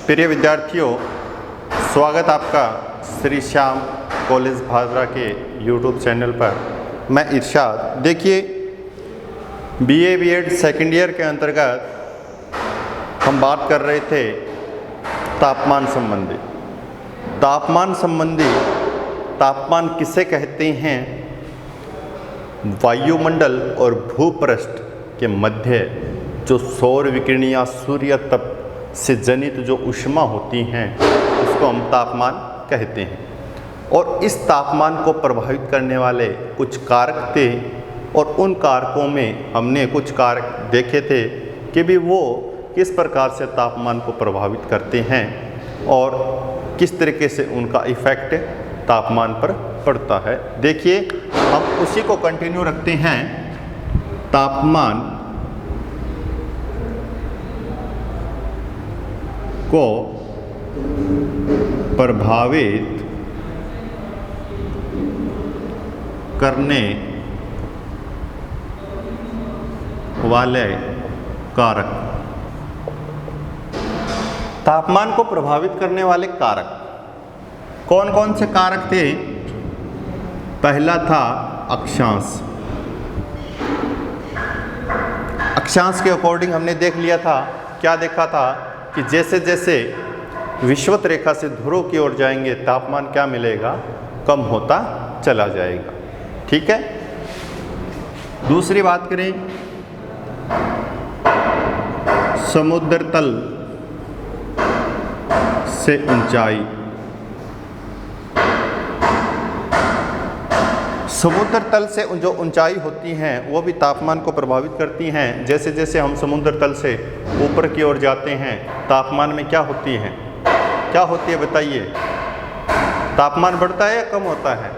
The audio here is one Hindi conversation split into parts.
प्रिय विद्यार्थियों, स्वागत आपका श्री श्याम कॉलेज भादरा के यूट्यूब चैनल पर। मैं इरशाद। देखिए, बीए बीएड सेकेंड ईयर के अंतर्गत हम बात कर रहे थे तापमान संबंधी। तापमान किसे कहते हैं? वायुमंडल और भूपृष्ठ के मध्य जो सौर विकिरण या सूर्य तप से जनित जो ऊष्मा होती हैं उसको हम तापमान कहते हैं। और इस तापमान को प्रभावित करने वाले कुछ कारक थे और उन कारकों में हमने कुछ कारक देखे थे कि भी वो किस प्रकार से तापमान को प्रभावित करते हैं और किस तरीके से उनका इफ़ेक्ट तापमान पर पड़ता है। देखिए, हम उसी को कंटिन्यू रखते हैं। तापमान को प्रभावित करने वाले कारक। तापमान को प्रभावित करने वाले कारक कौन कौन से कारक थे? पहला था अक्षांश। अक्षांश के अकॉर्डिंग हमने देख लिया था, क्या देखा था कि जैसे जैसे विषुवत रेखा से ध्रुव की ओर जाएंगे तापमान क्या मिलेगा? कम होता चला जाएगा। ठीक है। दूसरी बात करें, समुद्र तल से ऊंचाई। समुद्र तल से जो ऊंचाई होती हैं वो भी तापमान को प्रभावित करती हैं। जैसे जैसे हम समुद्र तल से ऊपर की ओर जाते हैं तापमान में क्या होती है? बताइए। तापमान बढ़ता है या कम होता है?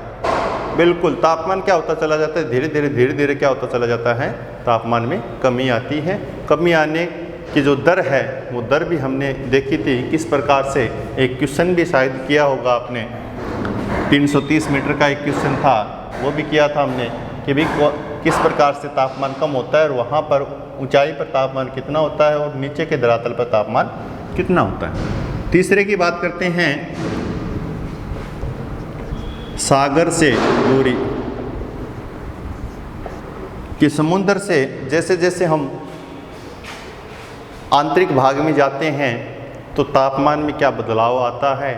बिल्कुल, तापमान क्या होता चला जाता है? धीरे धीरे क्या होता चला जाता है? तापमान में कमी आती है। कमी आने की जो दर है वो दर भी हमने देखी थी। किस प्रकार से एक क्वेश्चन भी शायद किया होगा आपने, 330 मीटर का एक क्वेश्चन था, वो भी किया था हमने कि भी किस प्रकार से तापमान कम होता है और वहाँ पर ऊंचाई पर तापमान कितना होता है और नीचे के धरातल पर तापमान कितना होता है। तीसरे की बात करते हैं, सागर से दूरी। कि समुद्र से जैसे जैसे हम आंतरिक भाग में जाते हैं तो तापमान में क्या बदलाव आता है?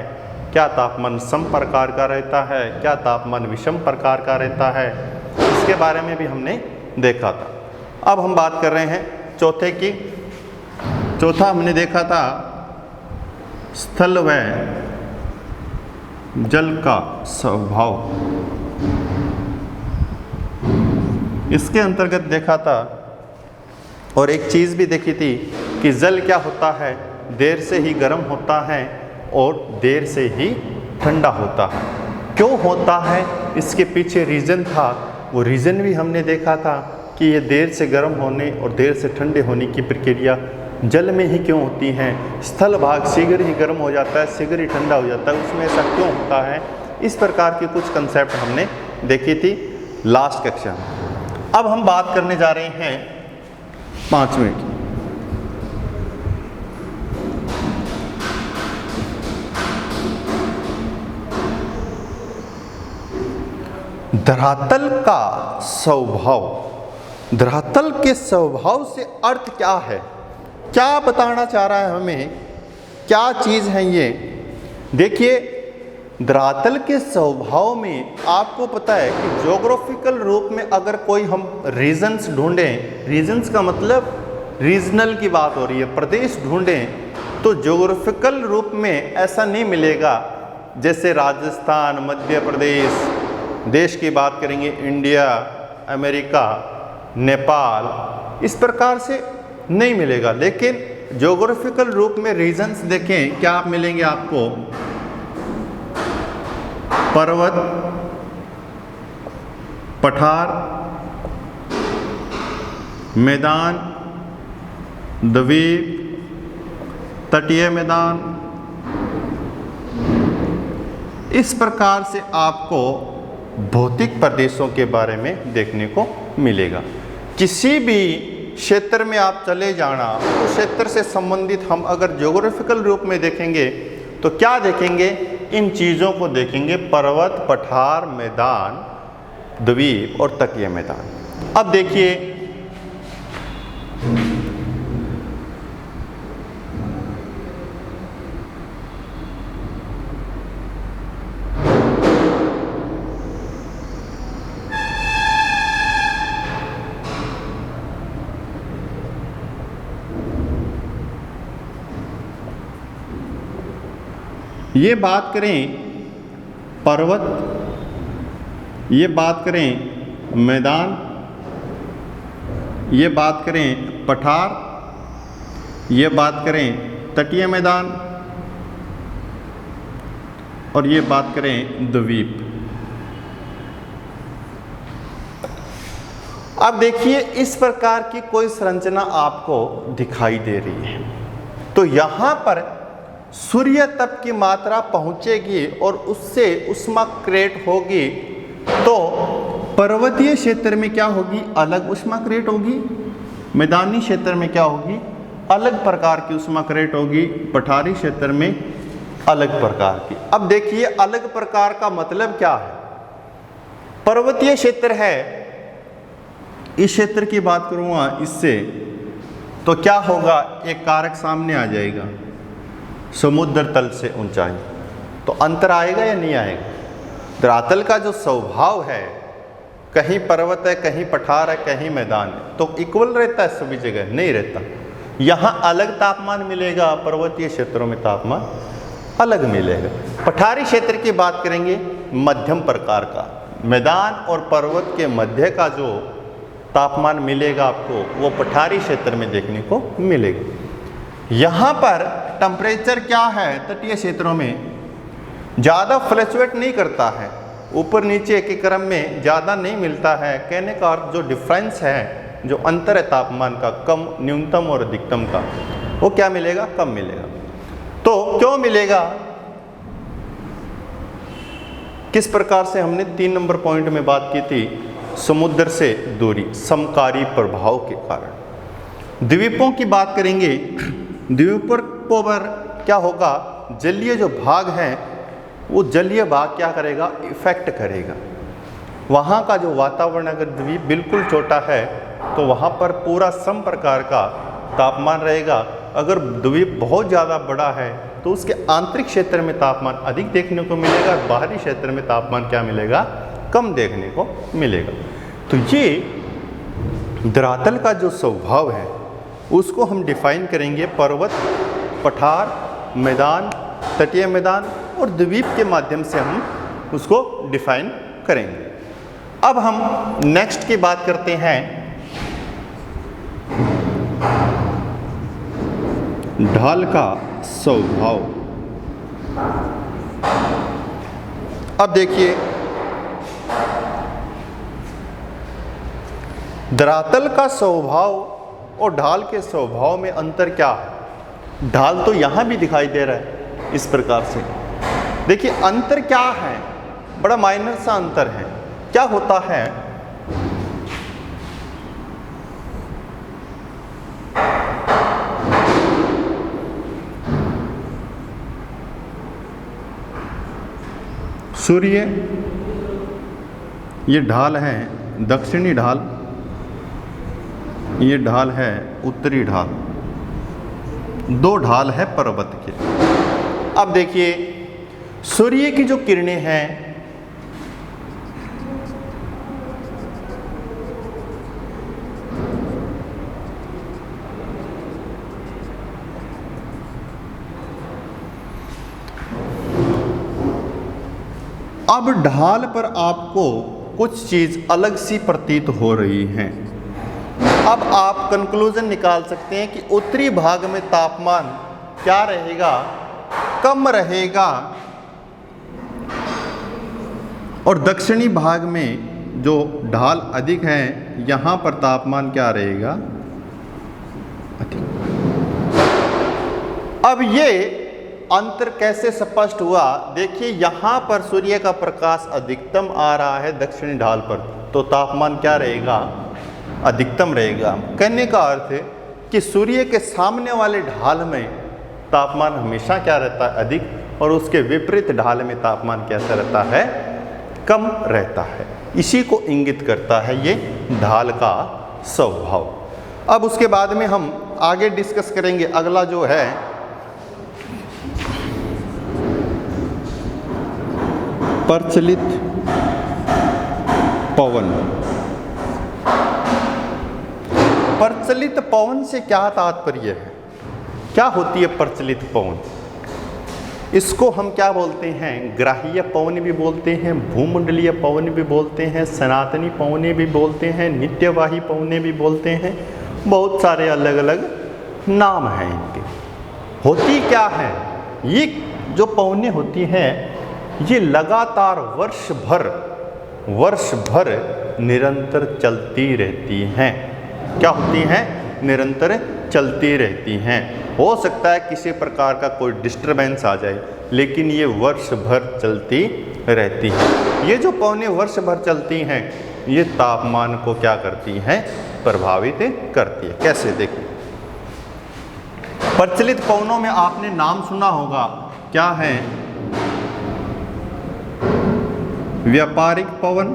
क्या तापमान सम प्रकार का रहता है? क्या तापमान विषम प्रकार का रहता है? इसके बारे में भी हमने देखा था। अब हम बात कर रहे हैं चौथे की। चौथा हमने देखा था स्थल व जल का स्वभाव। इसके अंतर्गत देखा था और एक चीज़ भी देखी थी कि जल क्या होता है? देर से ही गर्म होता है और देर से ही ठंडा होता है। क्यों होता है? इसके पीछे रीज़न था। वो रीज़न भी हमने देखा था कि ये देर से गर्म होने और देर से ठंडे होने की प्रक्रिया जल में ही क्यों होती है? स्थल भाग शीघ्र ही गर्म हो जाता है, शीघ्र ही ठंडा हो जाता है, उसमें ऐसा क्यों होता है? इस प्रकार की कुछ कंसेप्ट हमने देखी थी लास्ट कक्षा में। अब हम बात करने जा रहे हैं 5वें की। धरातल का स्वभाव। धरातल के स्वभाव से अर्थ क्या है? क्या बताना चाह रहा है हमें? क्या चीज़ है ये? देखिए, धरातल के स्वभाव में आपको पता है कि ज्योग्राफिकल रूप में अगर कोई हम रीजन्स ढूंढें, रीजन्स का मतलब रीजनल की बात हो रही है, प्रदेश ढूंढें, तो ज्योग्राफिकल रूप में ऐसा नहीं मिलेगा जैसे राजस्थान, मध्य प्रदेश। देश की बात करेंगे इंडिया, अमेरिका, नेपाल, इस प्रकार से नहीं मिलेगा। लेकिन ज्योग्राफिकल रूप में रीजन्स देखें, क्या आप मिलेंगे आपको? पर्वत, पठार, मैदान, द्वीप, तटीय मैदान। इस प्रकार से आपको भौतिक प्रदेशों के बारे में देखने को मिलेगा। किसी भी क्षेत्र में आप चले जाना, उस क्षेत्र से संबंधित हम अगर ज्योग्राफिकल रूप में देखेंगे तो क्या देखेंगे? इन चीज़ों को देखेंगे, पर्वत, पठार, मैदान, द्वीप और तटीय मैदान। अब देखिए ये बात करें पर्वत, ये बात करें मैदान, ये बात करें पठार, ये बात करें तटीय मैदान और ये बात करें द्वीप। अब देखिए इस प्रकार की कोई संरचना आपको दिखाई दे रही है, तो यहाँ पर सूर्य तप की मात्रा पहुंचेगी और उससे उष्मा क्रिएट होगी, तो पर्वतीय क्षेत्र में क्या होगी? अलग उष्मा क्रिएट होगी। मैदानी क्षेत्र में क्या होगी? अलग प्रकार की उष्मा क्रिएट होगी। पठारी क्षेत्र में अलग प्रकार की। अब देखिए अलग प्रकार का मतलब क्या है? पर्वतीय क्षेत्र है, इस क्षेत्र की बात करूँगा इससे, तो क्या होगा? एक कारक सामने आ जाएगा, समुद्र तल से ऊंचाई। तो अंतर आएगा या नहीं आएगा? धरातल का जो स्वभाव है, कहीं पर्वत है, कहीं पठार है, कहीं मैदान है, तो इक्वल रहता है सभी जगह? नहीं रहता। यहाँ अलग तापमान मिलेगा, पर्वतीय क्षेत्रों में तापमान अलग मिलेगा। पठारी क्षेत्र की बात करेंगे, मध्यम प्रकार का, मैदान और पर्वत के मध्य का जो तापमान मिलेगा आपको, वो पठारी क्षेत्र में देखने को मिलेगा। यहाँ पर टेम्परेचर क्या है? तटीय क्षेत्रों में ज़्यादा फ्लक्चुएट नहीं करता है, ऊपर नीचे के क्रम में ज़्यादा नहीं मिलता है। कहने का अर्थ जो डिफरेंस है, जो अंतर है तापमान का, कम, न्यूनतम और अधिकतम का, वो क्या मिलेगा? कम मिलेगा। तो क्यों मिलेगा? किस प्रकार से? हमने 3 नंबर पॉइंट में बात की थी, समुद्र से दूरी, समकारी प्रभाव के कारण। द्वीपों की बात करेंगे, द्वीपों पर क्या होगा? जलीय जो भाग है, वो जलीय भाग क्या करेगा? इफेक्ट करेगा। वहाँ का जो वातावरण, अगर द्वीप बिल्कुल छोटा है तो वहाँ पर पूरा सम प्रकार का तापमान रहेगा। अगर द्वीप बहुत ज़्यादा बड़ा है तो उसके आंतरिक क्षेत्र में तापमान अधिक देखने को मिलेगा, बाहरी क्षेत्र में तापमान क्या मिलेगा? कम देखने को मिलेगा। तो ये धरातल का जो स्वभाव है उसको हम डिफाइन करेंगे पर्वत, पठार, मैदान, तटीय मैदान और द्वीप के माध्यम से हम उसको डिफाइन करेंगे। अब हम नेक्स्ट की बात करते हैं, ढाल का स्वभाव। अब देखिए धरातल का स्वभाव और ढाल के स्वभाव में अंतर क्या है? ढाल तो यहाँ भी दिखाई दे रहा है इस प्रकार से। देखिए अंतर क्या है? बड़ा माइनर सा अंतर है। क्या होता है? सूर्य, ये ढाल है दक्षिणी ढाल, ये ढाल है उत्तरी ढाल, दो ढाल है पर्वत के। अब देखिए सूर्य की जो किरणें हैं अब ढाल पर आपको कुछ चीज अलग सी प्रतीत हो रही हैं। अब आप कंक्लूजन निकाल सकते हैं कि उत्तरी भाग में तापमान क्या रहेगा? कम रहेगा, और दक्षिणी भाग में जो ढाल अधिक है यहाँ पर तापमान क्या रहेगा? अधिक। अब ये अंतर कैसे स्पष्ट हुआ? देखिए यहाँ पर सूर्य का प्रकाश अधिकतम आ रहा है दक्षिणी ढाल पर, तो तापमान क्या रहेगा? अधिकतम रहेगा। कहने का अर्थ है कि सूर्य के सामने वाले ढाल में तापमान हमेशा क्या रहता है, अधिक, और उसके विपरीत ढाल में तापमान कैसा रहता है, कम रहता है। इसी को इंगित करता है ये ढाल का स्वभाव। अब उसके बाद में हम आगे डिस्कस करेंगे। अगला जो है प्रचलित पवन। प्रचलित पवन से क्या तात्पर्य है, क्या होती है प्रचलित पवन? इसको हम क्या बोलते हैं, ग्राह्य पवन भी बोलते हैं, भूमंडलीय पवन भी बोलते हैं, सनातनी पवने भी बोलते हैं, नित्यवाही पवने भी बोलते हैं, बहुत सारे अलग अलग नाम हैं इनके। होती क्या है, ये जो पवने होती हैं ये लगातार वर्ष भर निरंतर चलती रहती हैं। क्या होती हैं, निरंतर चलती रहती हैं। हो सकता है किसी प्रकार का कोई डिस्टरबेंस आ जाए, लेकिन ये वर्ष भर चलती रहती हैं। ये जो पवने वर्ष भर चलती हैं ये तापमान को क्या करती हैं, प्रभावित करती है। कैसे, देखिए प्रचलित पवनों में आपने नाम सुना होगा, क्या है, व्यापारिक पवन,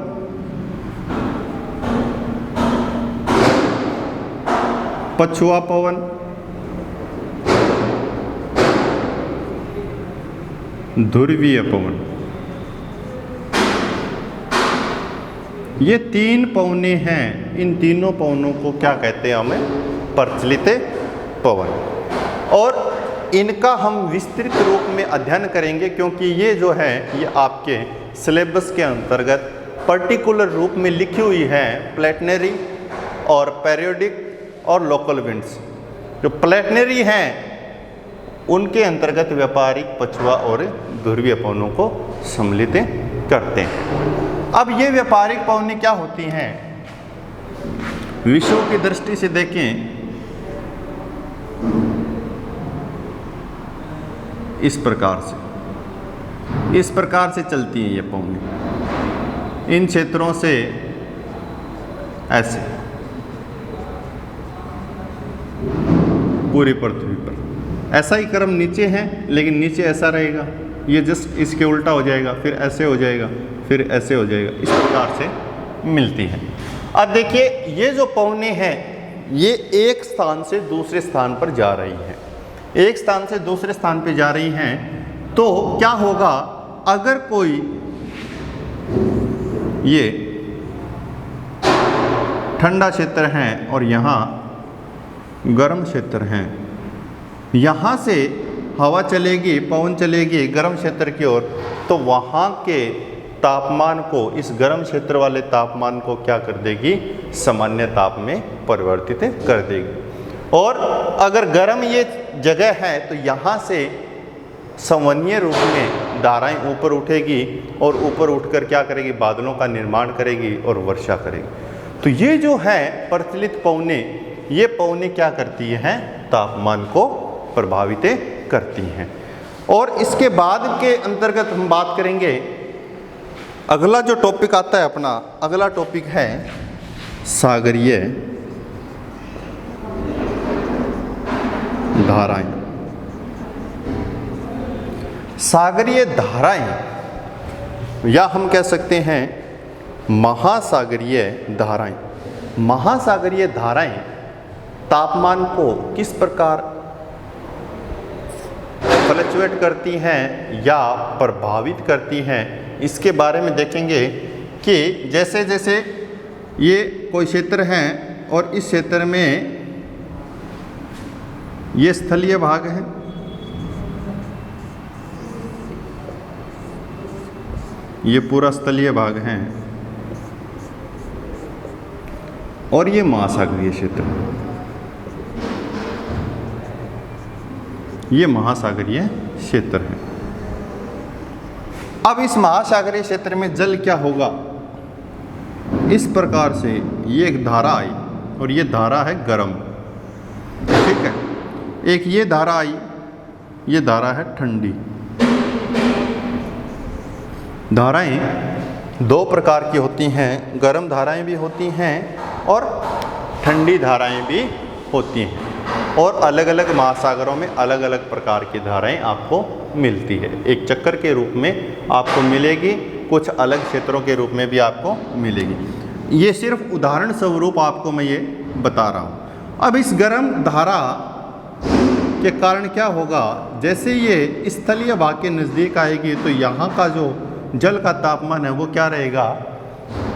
पछुआ पवन, ध्रुवीय पवन। ये तीन पवने हैं। इन तीनों पवनों को क्या कहते हैं, हमें प्रचलित पवन। और इनका हम विस्तृत रूप में अध्ययन करेंगे, क्योंकि ये जो है ये आपके सिलेबस के अंतर्गत पर्टिकुलर रूप में लिखी हुई है। प्लेटनरी और पेरियोडिक और लोकल विंड्स, जो प्लेटनरी हैं उनके अंतर्गत व्यापारिक, पछुआ और ध्रुवीय पवनों को सम्मिलित करते हैं। अब ये व्यापारिक पवनें क्या होती हैं, विषयों की दृष्टि से देखें, इस प्रकार से चलती हैं ये पवनें। इन क्षेत्रों से ऐसे पूरी पृथ्वी पर ऐसा ही क्रम नीचे है, लेकिन नीचे ऐसा रहेगा, ये जस्ट इसके उल्टा हो जाएगा, फिर ऐसे हो जाएगा, फिर ऐसे हो जाएगा, इस प्रकार से मिलती है। अब देखिए ये जो पवनें हैं ये एक स्थान से दूसरे स्थान पर जा रही हैं। एक स्थान से दूसरे स्थान पर जा रही हैं, तो क्या होगा, अगर कोई ये ठंडा क्षेत्र है और यहाँ गर्म क्षेत्र हैं, यहाँ से हवा चलेगी, पवन चलेगी गर्म क्षेत्र की ओर, तो वहाँ के तापमान को, इस गर्म क्षेत्र वाले तापमान को क्या कर देगी, सामान्य ताप में परिवर्तित कर देगी। और अगर गर्म ये जगह है तो यहाँ से संवहनीय रूप में धाराएं ऊपर उठेगी और ऊपर उठकर क्या करेगी, बादलों का निर्माण करेगी और वर्षा करेगी। तो ये जो है प्रचलित पवने, ये पवने क्या करती हैं, तापमान को प्रभावित करती हैं। और इसके बाद के अंतर्गत हम बात करेंगे, अगला जो टॉपिक आता है अपना, अगला टॉपिक है सागरीय धाराएं। सागरीय धाराएं या हम कह सकते हैं महासागरीय धाराएं। महासागरीय धाराएं तापमान को किस प्रकार फ्लक्चुएट करती हैं या प्रभावित करती हैं, इसके बारे में देखेंगे कि जैसे जैसे ये कोई क्षेत्र है और इस क्षेत्र में ये स्थलीय भाग है, ये पूरा स्थलीय भाग है, और ये महासागरीय क्षेत्र, ये महासागरीय क्षेत्र है। अब इस महासागरीय क्षेत्र में जल क्या होगा, इस प्रकार से ये एक धारा आई और ये धारा है गर्म, ठीक है। एक ये धारा आई, ये धारा है ठंडी। धाराएं दो प्रकार की होती हैं, गर्म धाराएं भी होती हैं और ठंडी धाराएं भी होती हैं और अलग अलग महासागरों में अलग अलग प्रकार की धाराएं आपको मिलती है। एक चक्कर के रूप में आपको मिलेगी, कुछ अलग क्षेत्रों के रूप में भी आपको मिलेगी। ये सिर्फ उदाहरण स्वरूप आपको मैं ये बता रहा हूँ। अब इस गर्म धारा के कारण क्या होगा, जैसे ये स्थलीय भाग के नज़दीक आएगी तो यहाँ का जो जल का तापमान है वो क्या रहेगा,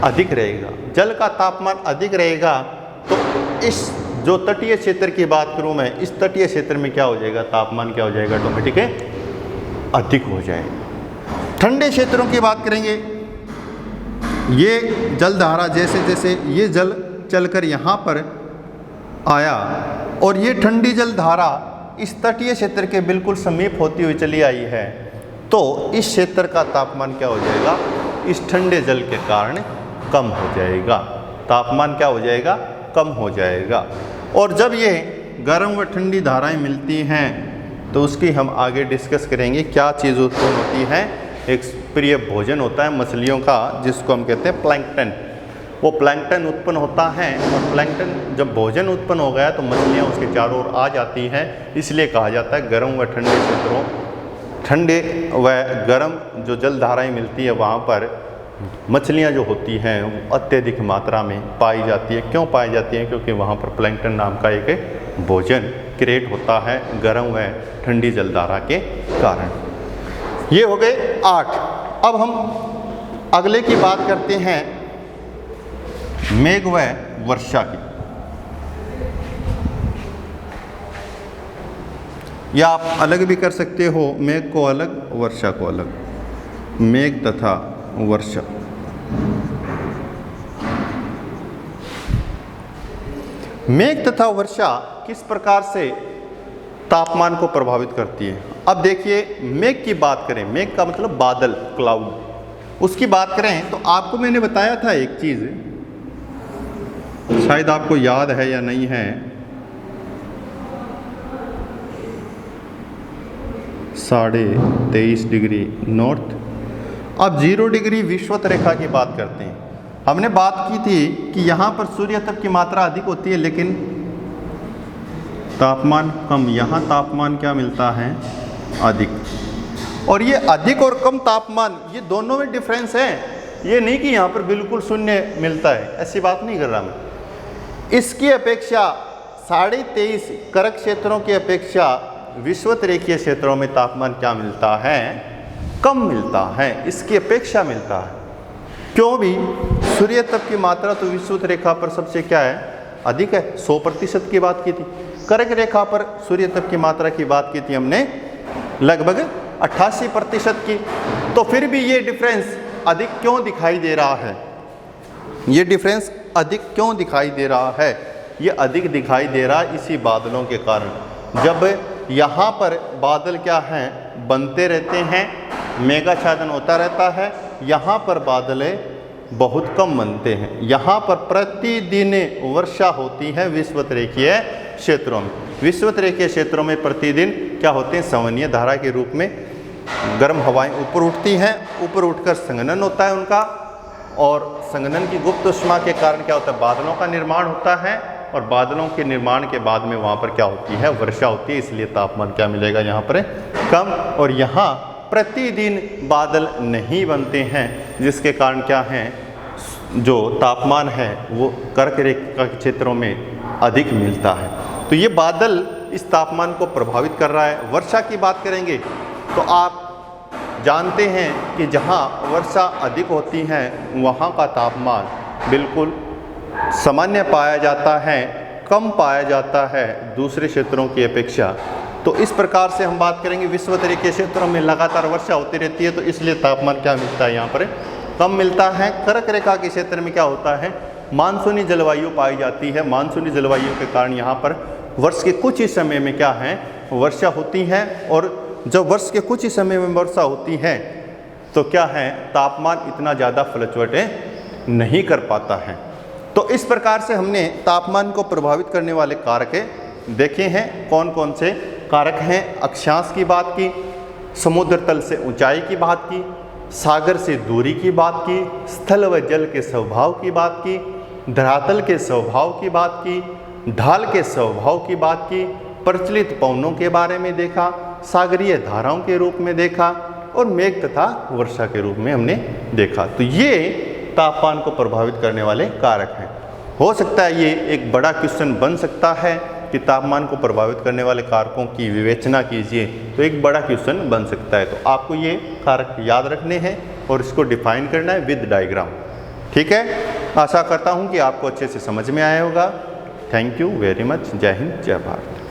अधिक रहेगा। जल का तापमान अधिक रहेगा तो इस जो तटीय क्षेत्र की बात करूँ मैं, इस तटीय क्षेत्र में क्या हो जाएगा, तापमान क्या हो जाएगा, ऑटोमेटिक अधिक हो जाएगा। ठंडे क्षेत्रों की बात करेंगे, ये जल धारा जैसे जैसे ये जल चलकर यहाँ पर आया और ये ठंडी जल धारा इस तटीय क्षेत्र के बिल्कुल समीप होती हुई चली आई है, तो इस क्षेत्र का तापमान क्या हो जाएगा, इस ठंडे जल के कारण कम हो जाएगा। तापमान क्या हो जाएगा, कम हो जाएगा। और जब ये गर्म व ठंडी धाराएं मिलती हैं तो उसकी हम आगे डिस्कस करेंगे। क्या चीज़ उत्पन्न होती है, एक प्रिय भोजन होता है मछलियों का जिसको हम कहते हैं प्लैंकटन। वो प्लैंकटन उत्पन्न होता है और प्लैंकटन जब भोजन उत्पन्न हो गया तो मछलियाँ उसके चारों ओर आ जाती हैं। इसलिए कहा जाता है गर्म व ठंडे क्षेत्रों, ठंडे व गर्म जो जल धाराएँ मिलती है वहाँ पर मछलियाँ जो होती हैं वो अत्यधिक मात्रा में पाई जाती है। क्यों पाई जाती हैं, क्योंकि वहाँ पर प्लैंकटन नाम का एक भोजन क्रिएट होता है गर्म व ठंडी जलधारा के कारण। ये हो गए 8। अब हम अगले की बात करते हैं मेघ व वर्षा की, या आप अलग भी कर सकते हो, मेघ को अलग वर्षा को अलग। मेघ तथा वर्षा, मेघ तथा वर्षा किस प्रकार से तापमान को प्रभावित करती है। अब देखिए, मेघ की बात करें, मेघ का मतलब बादल, क्लाउड, उसकी बात करें तो आपको मैंने बताया था एक चीज़, शायद आपको याद है या नहीं है, 23.5 डिग्री नॉर्थ। अब 0 डिग्री विषुवत रेखा की बात करते हैं। हमने बात की थी कि यहाँ पर सूर्य तप की मात्रा अधिक होती है लेकिन तापमान कम। यहाँ तापमान क्या मिलता है, अधिक। और ये अधिक और कम तापमान, ये दोनों में डिफरेंस है। ये नहीं कि यहाँ पर बिल्कुल शून्य मिलता है, ऐसी बात नहीं कर रहा मैं। इसकी अपेक्षा 23.5 करक क्षेत्रों की अपेक्षा विषुवत रेखीय क्षेत्रों में तापमान क्या मिलता है, कम मिलता है, इसकी अपेक्षा मिलता है। क्यों भी, सूर्य तप की मात्रा तो विषुवत रेखा पर सबसे क्या है, अधिक है। 100% की बात की थी। कर्क रेखा पर सूर्य तप की मात्रा की बात की थी हमने लगभग 88% की। तो फिर भी ये डिफरेंस अधिक क्यों दिखाई दे रहा है, ये डिफरेंस अधिक क्यों दिखाई दे रहा है, ये अधिक दिखाई दे रहा है इसी बादलों के कारण। जब यहाँ पर बादल क्या हैं, बनते रहते हैं, मेघाच्छादन होता रहता है, यहाँ पर बादल बहुत कम बनते हैं। यहाँ पर प्रतिदिन वर्षा होती है विषुवत रेखीय क्षेत्रों में। विषुवत रेखीय क्षेत्रों में प्रतिदिन क्या होते हैं, संवहनीय धारा के रूप में गर्म हवाएं ऊपर उठती हैं, ऊपर उठकर संघनन होता है उनका, और संघनन की गुप्त ऊष्मा के कारण क्या होता है, बादलों का निर्माण होता है, और बादलों के निर्माण के बाद में वहाँ पर क्या होती है, वर्षा होती है। इसलिए तापमान क्या मिलेगा यहाँ पर, कम। और यहाँ प्रतिदिन बादल नहीं बनते हैं, जिसके कारण क्या है, जो तापमान है वो कर्क रेखा के क्षेत्रों में अधिक मिलता है। तो ये बादल इस तापमान को प्रभावित कर रहा है। वर्षा की बात करेंगे तो आप जानते हैं कि जहाँ वर्षा अधिक होती है वहाँ का तापमान बिल्कुल सामान्य पाया जाता है, कम पाया जाता है दूसरे क्षेत्रों की अपेक्षा। तो इस प्रकार से हम बात करेंगे, विषुवत रेखीय क्षेत्रों में लगातार वर्षा होती रहती है, तो इसलिए तापमान क्या मिलता है, यहाँ पर कम मिलता है। कर्क रेखा के क्षेत्र में क्या होता है, मानसूनी जलवायु पाई जाती है। मानसूनी जलवायु के कारण यहाँ पर वर्ष के कुछ ही समय में क्या है, वर्षा होती है, और जब वर्ष के कुछ ही समय में वर्षा होती है तो क्या है, तापमान इतना ज़्यादा फ्लक्चुएट नहीं कर पाता है। तो इस प्रकार से हमने तापमान को प्रभावित करने वाले कारक देखे हैं। कौन कौन से कारक हैं, अक्षांश की बात की, समुद्र तल से ऊंचाई की बात की, सागर से दूरी की बात की, स्थल व जल के स्वभाव की बात की, धरातल के स्वभाव की बात की, ढाल के स्वभाव की बात की, प्रचलित पवनों के बारे में देखा, सागरीय धाराओं के रूप में देखा और मेघ तथा वर्षा के रूप में हमने देखा। तो ये तापमान को प्रभावित करने वाले कारक हैं। हो सकता है ये एक बड़ा क्वेश्चन बन सकता है कि तापमान को प्रभावित करने वाले कारकों की विवेचना कीजिए, तो एक बड़ा क्वेश्चन बन सकता है। तो आपको ये कारक याद रखने हैं और इसको डिफाइन करना है विद डायग्राम। ठीक है, आशा करता हूँ कि आपको अच्छे से समझ में आया होगा। Thank you very much. जय हिंद, जय भारत।